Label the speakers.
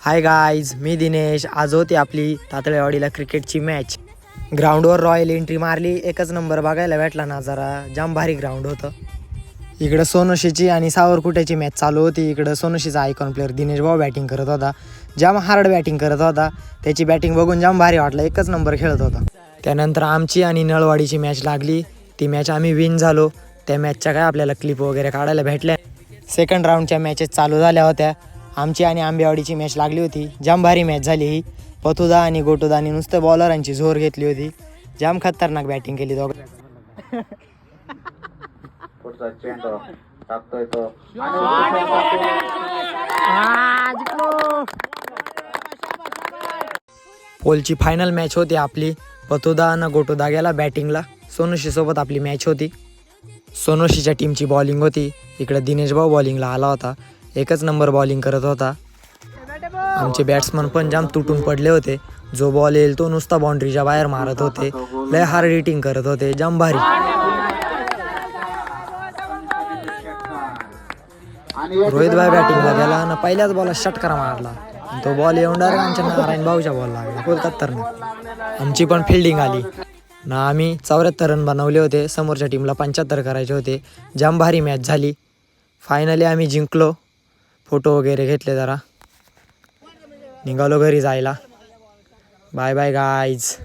Speaker 1: Hi guys, मी दिनेश. आज होती आपली तातळेवाडीला क्रिकेटची मॅच. ग्राउंडवर रॉयल एंट्री मारली. एकच नंबर बघायला भेटला नजारा. जाम भारी ग्राउंड होतं. इकडं सोनोशीची आणि सावरकुट्याची मॅच चालू होती. इकडं सोनोशीचा आयकॉन प्लेअर दिनेश भाऊ बॅटिंग करत होता. जाम हार्ड बॅटिंग करत होता. त्याची बॅटिंग बघून जाम भारी वाटलं. एकच नंबर खेळत होता. त्यानंतर आमची आणि नळवाडीची मॅच लागली. ती मॅच आम्ही विन झालो. त्या मॅचच्या काय आपल्याला क्लिप वगैरे काढायला भेटल्या. सेकंड राऊंडच्या मॅचेस चालू झाल्या होत्या. आमची आणि आंबेवाडीची मॅच लागली होती. जाम भारी मॅच झाली ही. पतुदा आणि गोटुदानी नुसतं बॉलरांची जोर घेतली होती. जाम खतरनाक बॅटिंग केली दोघं.
Speaker 2: टाकतोय तो
Speaker 1: पोलची फायनल मॅच होती आपली. पतुदा आणि गोटुदा गेला बॅटिंगला. सोनोशी सोबत आपली मॅच होती. सोनोशीच्या टीमची बॉलिंग होती. इकडे दिनेश भाऊ बॉलिंगला आला होता. एकच नंबर बॉलिंग करत होता. आमचे बॅट्समन पण जाम तुटून पडले होते. जो बॉल येईल तो नुसता बाउंड्रीच्या बाहेर मारत होते. लय हार्ड हिटिंग करत होते. जाम भारी. रोहित भाई बॅटिंगला गेला आणि पहिल्याच बॉलला षटकार मारला. तो बॉल येऊन डायरेक्ट आमच्या नारायण भाऊच्या बॉल लागला. कोलकाता. आमची पण फिल्डिंग आली ना. आम्ही 74 रन बनवले होते. समोरच्या टीमला 75 करायचे होते. जाम भारी मॅच झाली. फायनली आम्ही जिंकलो. फोटो वगैरे घेतले. जरा निघालो घरी जायला. Bye bye guys.